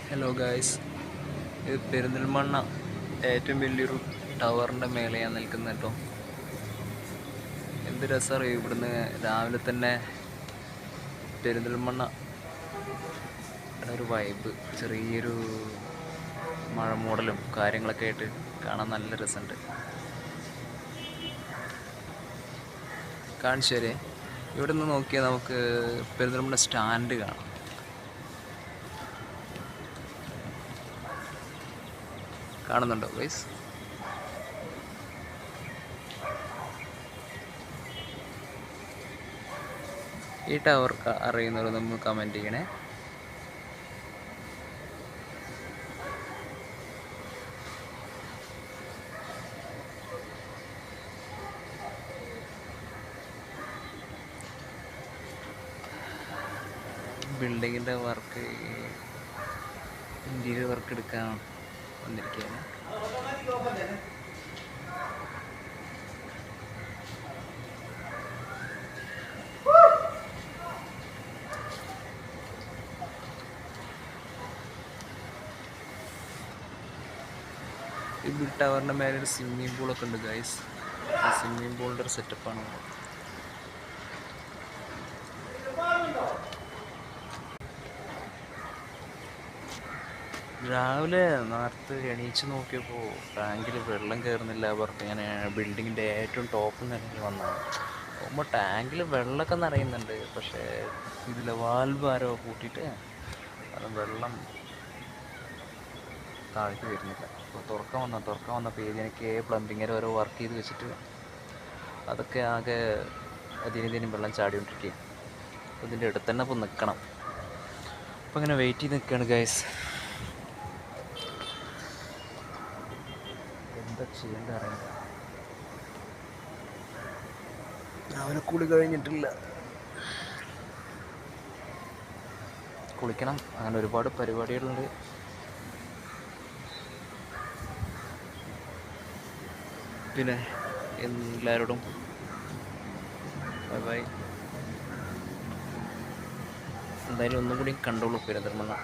Hello guys, ഇത് പെരിന്തൽമണ്ണ ഏറ്റവും വലിയൊരു ടവറിൻ്റെ മേലെ ഞാൻ നിൽക്കുന്നത് കേട്ടോ. എന്ത് രസമറിയോ ഇവിടുന്ന് രാവിലെ തന്നെ പെരിന്തൽമണ്ണ ഒരു വൈബ്, ചെറിയൊരു മഴ മൂടലും കാര്യങ്ങളൊക്കെ ആയിട്ട് കാണാൻ നല്ല രസമുണ്ട്. കാണിച്ചു തരേ, ഇവിടെ നിന്ന് നോക്കിയാൽ നമുക്ക് പെരിന്തൽമണ്ണ സ്റ്റാൻഡ് കാണാം. കാണുന്നുണ്ടോ ഗൈസ്? ഈ ടവർ അറിയുന്നവർ നമ്മൾ കമൻറ്റ് ചെയ്യണേ. ബിൽഡിങ്ങിൻ്റെ വർക്ക്, ഇൻറ്റീരിയർ വർക്ക് എടുക്കാൻ വന്നിരിക്കുകയാണ്. ഈ ബിൽഡ് ടവറിൻ്റെ മേലെ ഒരു സ്വിമ്മിംഗ് പൂളൊക്കെ ഉണ്ട് ഗൈസ്. ആ സ്വിമ്മിംഗ് പൂളിൻ്റെ ഒരു സെറ്റപ്പാണ്. രാവിലെ നേരത്തെ എണീച്ച് നോക്കിയപ്പോൾ ടാങ്കിൽ വെള്ളം കയറുന്നില്ല പറഞ്ഞ് ഞാൻ ബിൽഡിങ്ങിൻ്റെ ഏറ്റവും ടോപ്പിൽ നിന്ന് വന്നതാണ്. പോകുമ്പോൾ ടാങ്കിൽ വെള്ളമൊക്കെ നിറയുന്നുണ്ട്, പക്ഷേ ഇതിലെ വാൽവ് ആരോ കൂട്ടിയിട്ട് അത് വെള്ളം താഴേക്ക് വരുന്നില്ല. അപ്പോൾ തുറക്കാൻ വന്നപ്പോൾ ഏതിനൊക്കെ പ്ലംബിങ്ങിൽ ഓരോ വർക്ക് ചെയ്ത് വെച്ചിട്ട് അതൊക്കെ ആകെ അതിനും വെള്ളം ചാടിക്കൊണ്ടിരിക്കുകയാണ്. അപ്പോൾ ഇതിൻ്റെ അടുത്ത് തന്നെ ഇപ്പോൾ നിൽക്കണം. അപ്പോൾ ഇങ്ങനെ വെയിറ്റ് ചെയ്ത് നിൽക്കുകയാണ് ഗൈസ്. എന്താ ചെയ്യേണ്ട അറിയില്ല. രാവിലെ കുളി കഴിഞ്ഞിട്ടില്ല, കുളിക്കണം. അങ്ങനെ ഒരുപാട് പരിപാടികളുണ്ട്. പിന്നെ എല്ലാവരോടും ബൈ ബൈ. എന്തായാലും ഒന്നും കൂടി കണ്ടോളൂ പെരിന്തൽമണ്ണ.